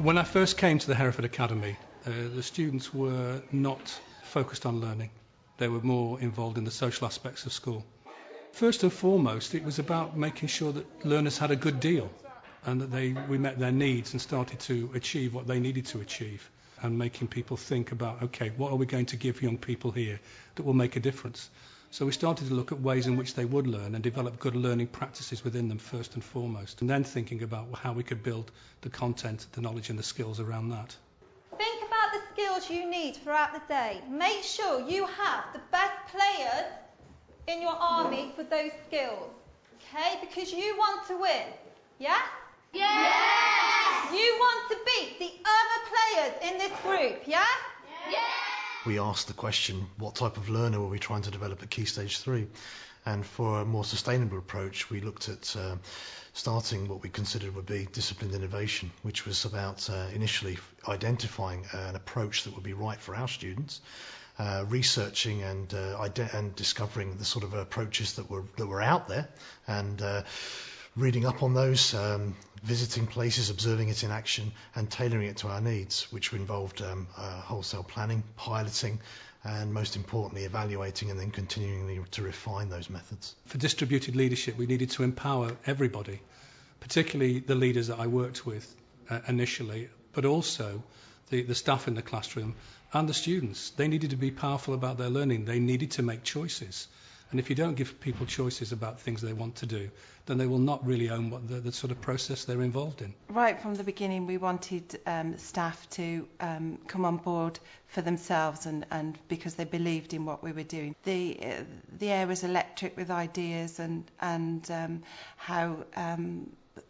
When I first came to the Hereford Academy, the students were not focused on learning. They were more involved in the social aspects of school. First and foremost, it was about making sure that learners had a good deal and that we met their needs and started to achieve what they needed to achieve, and making people think about, okay, what are we going to give young people here that will make a difference? So we started to look at ways in which they would learn and develop good learning practices within them first and foremost, and then thinking about how we could build the content, the knowledge and the skills around that. Think about the skills you need throughout the day. Make sure you have the best players in your army for those skills, okay? Because you want to win, yeah? Yes! You want to beat the other players in this group, yeah? Yes! We asked the question, what type of learner were we trying to develop at Key Stage 3? And for a more sustainable approach, we looked at starting what we considered would be disciplined innovation, which was about initially identifying an approach that would be right for our students, researching and discovering the sort of approaches that were out there, and reading up on those, visiting places, observing it in action, and tailoring it to our needs, which involved wholesale planning, piloting, and most importantly evaluating and then continuing to refine those methods. For distributed leadership, we needed to empower everybody, particularly the leaders that I worked with initially, but also the staff in the classroom and the students. They needed to be powerful about their learning. They needed to make choices. And if you don't give people choices about things they want to do, then they will not really own what the sort of process they're involved in. Right from the beginning, we wanted staff to come on board for themselves and because they believed in what we were doing. The air was electric with ideas and how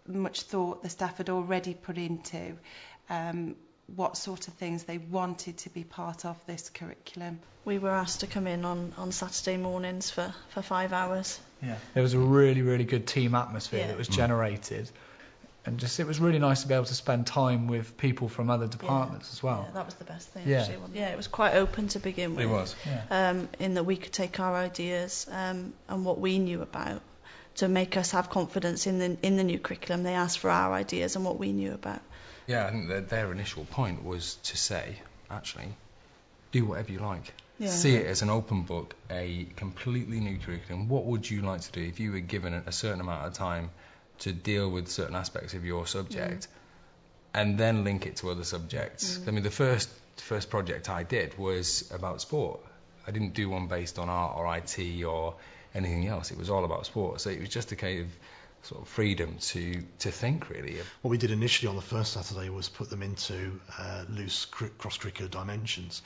much thought the staff had already put into what sort of things they wanted to be part of this curriculum. We were asked to come in on Saturday mornings for 5 hours. Yeah, there was a really, really good team atmosphere that was generated, and just it was really nice to be able to spend time with people from other departments as well. Yeah, that was the best thing. Yeah. Actually, wasn't it? Yeah, it was quite open to begin with. It was. Yeah. In that we could take our ideas and what we knew about to make us have confidence in the new curriculum. They asked for our ideas and what we knew about. Yeah, I think that their initial point was to say, actually, do whatever you like. Yeah. See it as an open book, a completely new curriculum. What would you like to do if you were given a certain amount of time to deal with certain aspects of your subject, and then link it to other subjects? I mean, the first project I did was about sport. I didn't do one based on art or IT or anything else. It was all about sport. So it was just a case of sort of freedom to think, really. What we did initially on the first Saturday was put them into loose cross-curricular dimensions.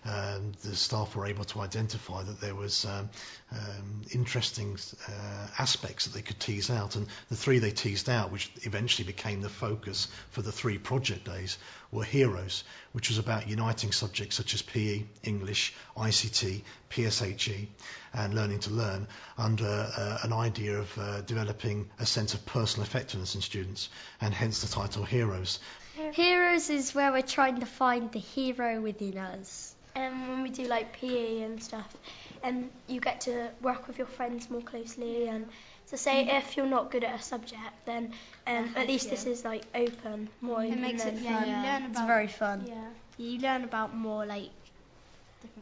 And the staff were able to identify that there was interesting aspects that they could tease out, and the three they teased out, which eventually became the focus for the 3 project days, were heroes, which was about uniting subjects such as PE, English, ICT, PSHE and learning to learn under an idea of developing a sense of personal effectiveness in students, and hence the title Heroes. Heroes is where we're trying to find the hero within us. When we do like PE and stuff, you get to work with your friends more closely, and to say if you're not good at a subject, then at least this is like open, more open. It makes it fun. Yeah, You learn it's about, very fun. Yeah, you learn about more like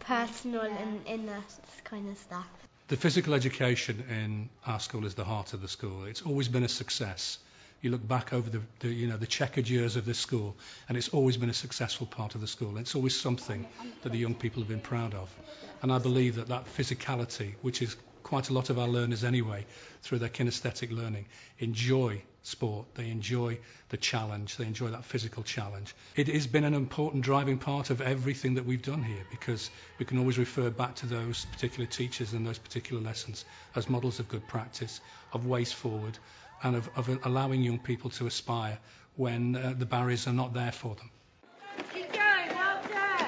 personal and inner kind of stuff. The physical education in our school is the heart of the school. It's always been a success. You look back over the checkered years of this school, and it's always been a successful part of the school. It's always something that the young people have been proud of. And I believe that physicality, which is quite a lot of our learners anyway, through their kinesthetic learning, enjoy sport, they enjoy the challenge, they enjoy that physical challenge. It has been an important driving part of everything that we've done here, because we can always refer back to those particular teachers and those particular lessons as models of good practice, of ways forward, and of allowing young people to aspire when the barriers are not there for them. Keep going, well done.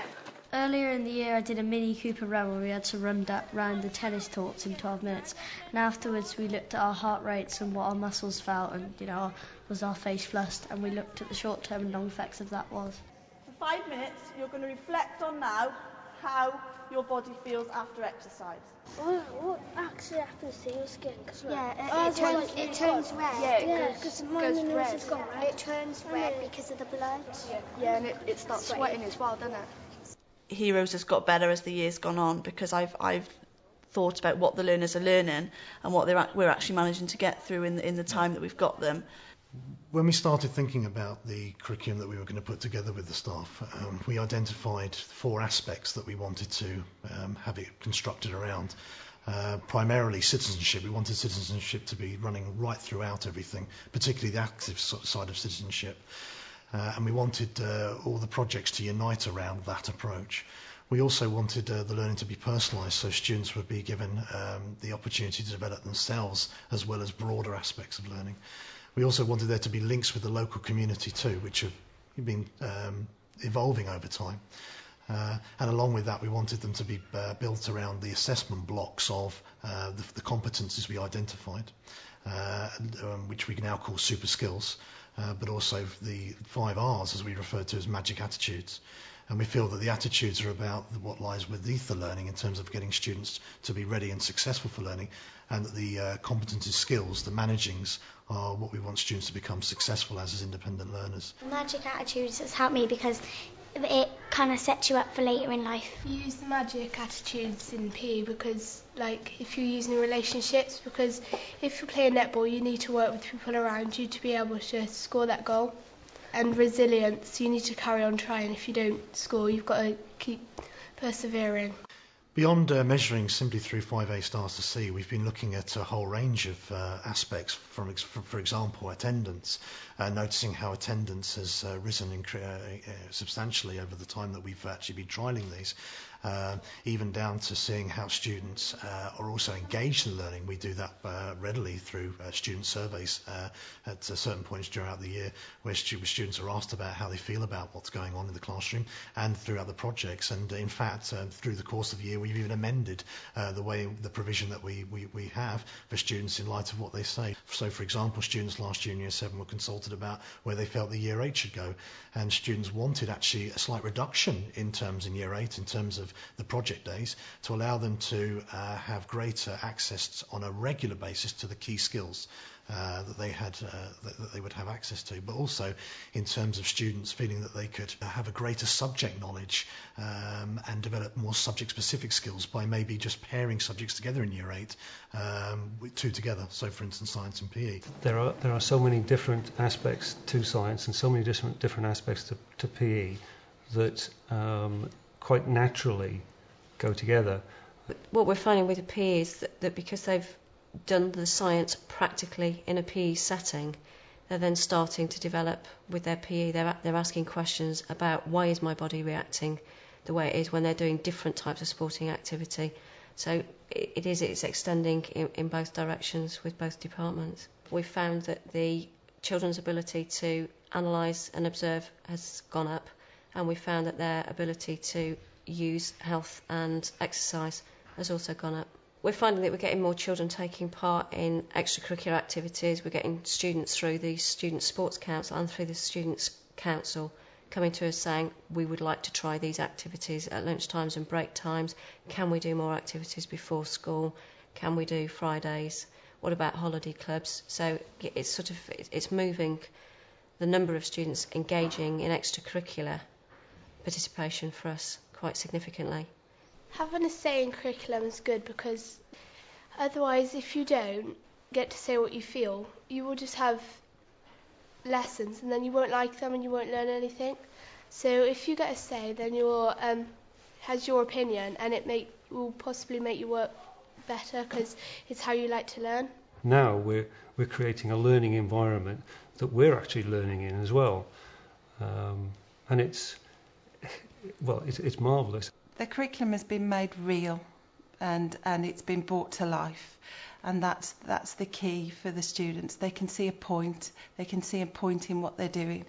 Earlier in the year I did a Mini Cooper run where we had to run round the tennis courts in 12 minutes, and afterwards we looked at our heart rates and what our muscles felt, and was our face flushed, and we looked at the short term and long effects of that was. For 5 minutes you're going to reflect on now how your body feels after exercise. What actually happens to your skin? It turns red. Yeah, because mine and yours has gone red. It turns red because of the blood. Yeah, and it starts sweating as well, doesn't it? Heroes has got better as the year's gone on because I've thought about what the learners are learning and what we're actually managing to get through in the time that we've got them. When we started thinking about the curriculum that we were going to put together with the staff, we identified 4 aspects that we wanted to have it constructed around. Primarily citizenship. We wanted citizenship to be running right throughout everything, particularly the active side of citizenship. And we wanted all the projects to unite around that approach. We also wanted the learning to be personalised, so students would be given the opportunity to develop themselves as well as broader aspects of learning. We also wanted there to be links with the local community too, which have been evolving over time. And along with that, we wanted them to be built around the assessment blocks of the competencies we identified, which we now call super skills, but also the 5 R's, as we refer to as magic attitudes. And we feel that the attitudes are about what lies beneath the learning in terms of getting students to be ready and successful for learning, and that the competency skills, the managings, are what we want students to become successful as independent learners. Magic attitudes has helped me because it kind of sets you up for later in life. You use the magic attitudes in PE because, like, if you're using relationships, because if you're playing netball, you need to work with people around you to be able to score that goal. And resilience, you need to carry on trying. If you don't score, you've got to keep persevering. Beyond measuring simply through 5A stars to C, we've been looking at a whole range of aspects, for example, attendance, noticing how attendance has risen substantially over the time that we've actually been trialling these, even down to seeing how students are also engaged in learning. We do that readily through student surveys at certain points throughout the year, where students are asked about how they feel about what's going on in the classroom and throughout the projects. And in fact, through the course of the year, we've even amended the provision that we have for students in light of what they say. So, for example, students last year in Year 7 were consulted about where they felt the Year 8 should go, and students wanted actually a slight reduction in terms in Year 8 in terms of the project days to allow them to have greater access on a regular basis to the key skills that they would have access to, but also in terms of students feeling that they could have a greater subject knowledge and develop more subject-specific skills by maybe just pairing subjects together in Year 8 with 2 together. So, for instance, science and PE. There are so many different aspects to science and so many different aspects to PE that quite naturally go together. What we're finding with the PE is that because they've done the science practically in a PE setting, they're then starting to develop with their PE. They're asking questions about why is my body reacting the way it is when they're doing different types of sporting activity. So it's extending in both directions with both departments. We've found that the children's ability to analyse and observe has gone up, and we've found that their ability to use health and exercise has also gone up. We're finding that we're getting more children taking part in extracurricular activities. We're getting students through the Student Sports Council and through the Students' Council coming to us saying, we would like to try these activities at lunch times and break times. Can we do more activities before school? Can we do Fridays? What about holiday clubs? So it's moving the number of students engaging in extracurricular participation for us quite significantly. Having a say in curriculum is good because otherwise, if you don't get to say what you feel, you will just have lessons and then you won't like them and you won't learn anything. So if you get a say, then you'll has your opinion, and it will possibly make you work better because it's how you like to learn. Now we're creating a learning environment that we're actually learning in as well, and it's marvellous. The curriculum has been made real and it's been brought to life, and that's the key for the students. They can see a point in what they're doing.